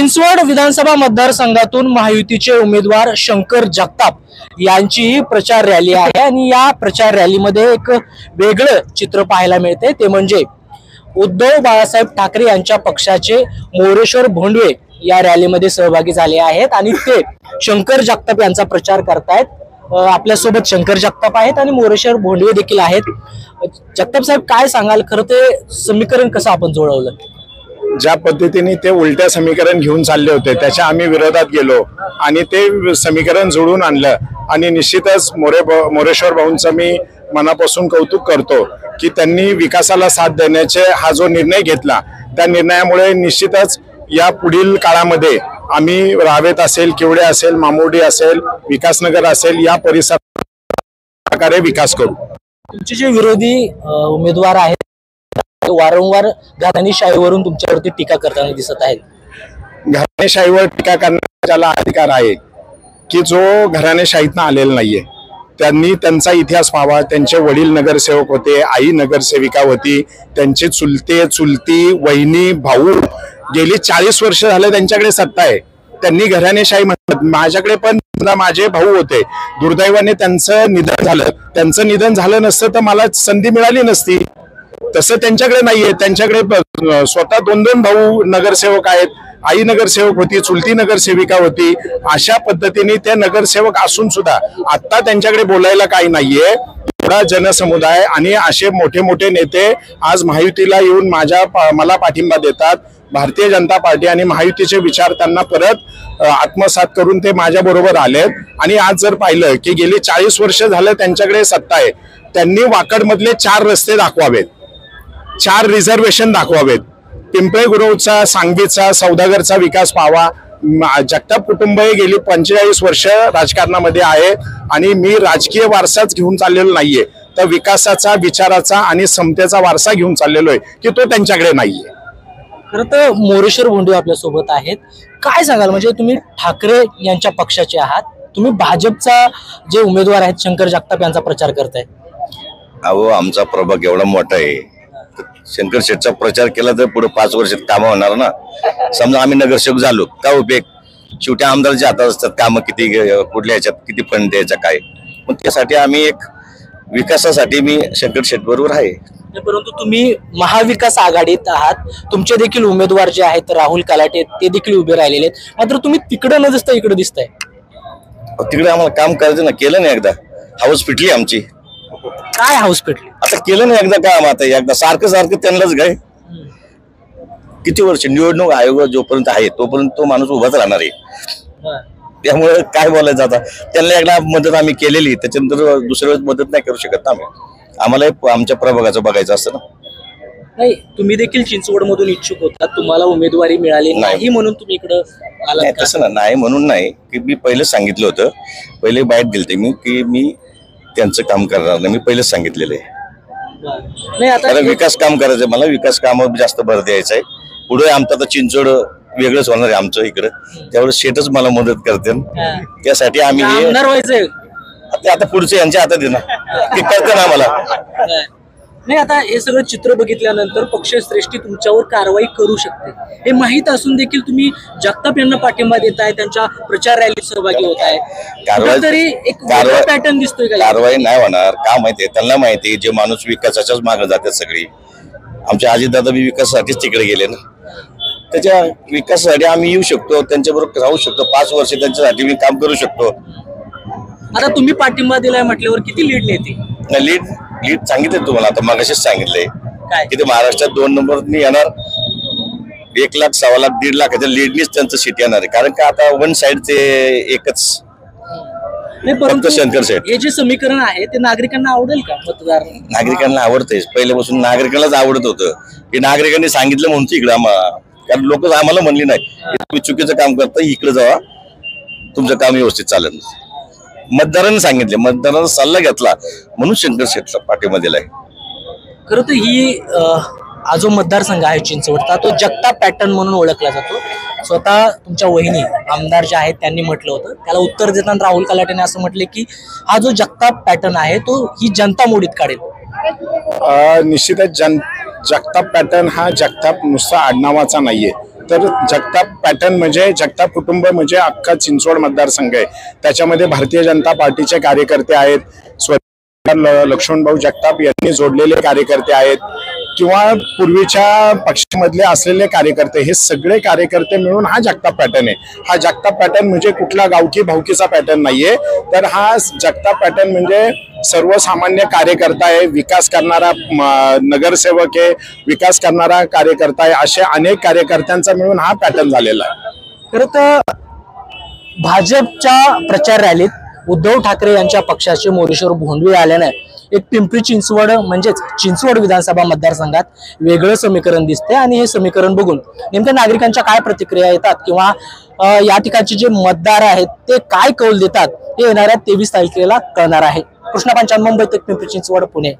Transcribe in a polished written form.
चिंचवड विधानसभा मतदारसंघातून महायुतीचे उमेदवार शंकर जगताप यांची प्रचार रॅली आहे आणि या प्रचार रॅलीमध्ये एक वेगळं चित्र पाहायला मिळते, ते म्हणजे उद्धव बाळासाहेब ठाकरे यांच्या पक्षाचे मोरेश्वर भोंडवे या रॅलीमध्ये सहभागी झाले आहेत आणि ते शंकर जगताप यांचा प्रचार करतायत। आपल्यासोबत शंकर जगताप आहेत आणि मोरेश्वर भोंडवे देखील आहेत। जगताप साहेब, काय सांगाल, खरं ते समीकरण कसं आपण जुळवलं? ज्या पद्धतीने ते उलट्या समीकरण घेऊन चालले होते त्याच्या आम्ही विरोधात गेलो आणि ते समीकरण जुळून आणलं आणि निश्चितच मोरेश्वर भाऊंचं मी मनापासून कौतुक करतो की त्यांनी विकासाला साथ देण्याचे हा जो निर्णय घेतला, त्या निर्णयामुळे निश्चितच या पुढील काळामध्ये आम्ही रावेत असेल, किवडे असेल, मामुर्डी असेल, विकासनगर असेल, या परिसरात विकास करू। तुमचे जे विरोधी उमेदवार आहेत वारंवार घराणेशाहीवरून तुमच्यावरती टीका करताना दिसत आहेत। घराणेशाहीवर टीका करण्याचा अधिकार आहे की जो घराणेशाहीतनं आलेला नाहीये, त्यांनी त्यांचा इतिहास पाहावा। त्यांचे वडील नगरसेवक होते, आई नगरसेविका होती, त्यांचे चुलती वहिनी भाऊ गेली 40 वर्ष झाले त्यांच्याकडे सत्ता आहे। त्यांनी घराणेशाही म्हणतात। माझ्याकडे पण माझे भाऊ होते, दुर्दैवाने त्यांचं निधन झालं नसतं तर मला संधी मिळाली नसती। तसं त्यांच्याकडे नाहीये, त्यांच्याकडे स्वतः दोन भाऊ नगरसेवक आहेत, आई नगरसेवक होती, चुलती नगरसेविका होती। अशा पद्धतीने ते नगरसेवक असून सुद्धा आता त्यांच्याकडे बोलायला काही नाहीये। एवढा जनसमुदाय आणि असे मोठे मोठे नेते आज महायुतीला येऊन मला पाठिंबा देतात। भारतीय जनता पार्टी आणि महायुतीचे विचार त्यांना परत आत्मसात करून ते माझ्या बरोबर आलेत आणि आज जर पाहिलं की गेली 40 वर्ष झालं त्यांच्याकडे सत्ता आहे, त्यांनी वाकडमधले 4 रस्ते दाखवावेत, 4 रिझर्वेशन दाखवावेत, पिंपळे गुरवचा, सांगवीचा, सौदागरचा विकास पाहावा। जगताप कुटुंब हे गेली 45 वर्ष राजकारणामध्ये आहे आणि मी राजकीय वारसाच घेऊन चाललेलो नाहीये, तर विकासाचा, विचाराचा आणि समतेचा वारसा घेऊन चाललेलो आहे की तो त्यांच्याकडे नाहीये। खरं तर मोरेश्वर भोंडवे आपल्या सोबत आहेत, काय सांगाल? म्हणजे तुम्ही ठाकरे यांच्या पक्षाचे आहात, तुम्ही भाजपचा जे उमेदवार आहेत शंकर जगताप यांचा प्रचार करताय। अहो, आमचा प्रभाग एवढा मोठा आहे, शंकर शेठचा प्रचार केला तर पुढे 5 वर्षात कामं होणार ना। समजा आम्ही नगरसेवक झालो, का उपयोग? शेवटी आमदाराच्या हातात असतात कामं, किती कुठल्या ह्याच्यात किती फंड द्यायचा काय। पण त्यासाठी आम्ही एक विकासासाठी मी शंकर शेठ बरोबर आहे। परंतु तुम्ही महाविकास आघाडीत आहात, तुमचे देखील उमेदवार जे आहेत राहुल कलाटे ते देखील उभे राहिलेले आहेत, मात्र तुम्ही तिकडे न दिसता इकडे दिसताय। तिकडे आम्हाला काम करायचं ना, केलं नाही एकदा, हाऊस फिटली आमची। काय हाऊस पेटली? आता केलं नाही एकदा काम, आता एकदा सारखं त्यांनाच काय। किती वर्ष निवडणूक आयोग जोपर्यंत आहे तोपर्यंत तो माणूस उभाच राहणार आहे, त्यामुळे काय बोलायचं आता। त्यांना एकदा मदत आम्ही केलेली, त्याच्यानंतर दुसऱ्या वेळेस मदत नाही करू शकत ना आम्ही। आम्हाला आमच्या प्रभागाचं बघायचं असतं ना। नाही, तुम्ही देखील चिंचवड मधून इच्छुक होता, तुम्हाला उमेदवारी मिळाली नाही म्हणून तुम्ही इकडे आलात? तसं ना, नाही म्हणून नाही, की मी पहिलं सांगितलं होतं, पहिले बाईट दिलते मी की मी त्यांचं काम करणार नाही, मी पहिलेच सांगितलेलं आहे। नाही, आता विकास काम करायचं, मला विकास कामावर जास्त भर द्यायचा आहे। पुढे आमचं आता चिंचवड वेगळंच होणार आहे आमचं इकडं, त्यावेळेस शेठच मला मदत करते, त्यासाठी आम्ही आता पुढचे यांच्या हातात आहे ना, ते करते ना मला। नाही, आता हे सगळं चित्र बघितल्यानंतर पक्षश्रेष्ठी तुमच्यावर कारवाई करू शकते हे माहित असून देखील तुम्ही जगताप यांना पाठिंबा देताय, त्यांच्या प्रचार रॅलीत सहभागी होताय, तरी एक पॅटर्न दिसतोय का? कारवाई नाही होणार का माहितीये त्यांना, माहिती जे माणूस विकासाच्याच मागे जातात सगळी। आमच्या अजितदादा बी विकासासाठीच तिकडे गेले ना, त्याच्या विकासासाठी आम्ही येऊ शकतो, त्यांच्याबरोबर राहू शकतो, 5 वर्ष त्यांच्यासाठी मी काम करू शकतो। आता तुम्ही पाठिंबा दिलाय म्हटल्यावर किती लीड नेते? लीड सांगितले तुम्हाला, आता मागाशीच सांगितलंय की ते महाराष्ट्रात 2 नंबरनी येणार, 1 लाख, 1.25 लाख, 1.5 लाखाच्या लीडनीच त्यांचं सीट येणार आहे, कारण का आता वन साइडचे एकच। परंतु शंकर शेठ हे जे समीकरण आहे ते नागरिकांना आवडेल का? मतदार नागरिकांना आवडतंय, पहिल्यापासून नागरिकांनाच आवडत होतं की नागरिकांनी सांगितलं म्हणून इकडे आम्हाला, कारण लोक आम्हाला म्हणली नाही तुम्ही चुकीचं काम करता, इकडे जावा, तुमचं काम व्यवस्थित चालेल। मतदारांनी सांगितले, मतदारांना सल्ला घेतला म्हणून शंकर शेठचा पाठिंबा दिलाय। खरं तर ही हा जो मतदारसंघ आहे चिंचवडचा, तो जगताप पॅटर्न म्हणून ओळखला जातो। स्वतः तुमच्या वहिनी आमदार जे आहेत त्यांनी म्हटलं होतं, त्याला उत्तर देताना राहुल कलाटेने असं म्हटले की हा जो जगताप पॅटर्न आहे तो ही जनता मोडीत काढेल। निश्चितच जगताप पॅटर्न हा जगताप नुसता आडनावाचा नाहीये, तर जगताप पॅटर्न म्हणजे जगताप कुटुंब म्हणजे अख्खा चिंचवड मतदारसंघ आहे. त्याच्यामध्ये भारतीय जनता पार्टीचे कार्यकर्ते आहेत, लक्ष्मणभाऊ जगताप यांनी जोडलेले कार्यकर्ते आहेत किंवा पूर्वीच्या पक्षामधले असलेले कार्यकर्ते, हे सगळे कार्यकर्ते मिळून हा जगताप पॅटर्न आहे. हा जगताप पॅटर्न म्हणजे कुठला गावकी भावकीचा पॅटर्न नाहीये, तर हा जगताप पॅटर्न म्हणजे सर्वसामान्य कार्यकर्ता आहे, विकास करणारा नगरसेवक आहे, विकास करणारा कार्यकर्ता आहे. असे अनेक कार्यकर्त्यांचा मिळून हा पॅटर्न झालेला आहे. खरं तर भाजपच्या प्रचार रॅलीत उद्धव ठाकरे यांच्या पक्षाचे मोरेश्वर भोंडवे आल्याने एक पिंपरी चिंचवड म्हणजेच चिंचवड विधानसभा मतदारसंघात वेगळं समीकरण दिसते. आणि हे समीकरण बघून नेमक्या नागरिकांच्या काय प्रतिक्रिया येतात किंवा या ठिकाणचे जे मतदार आहेत ते काय कौल देतात हे येणाऱ्या 23 तारखेला कळणार आहे. कृष्णा पंचायत, मुंबई तक, पिंपरी चिंचवड, पुणे.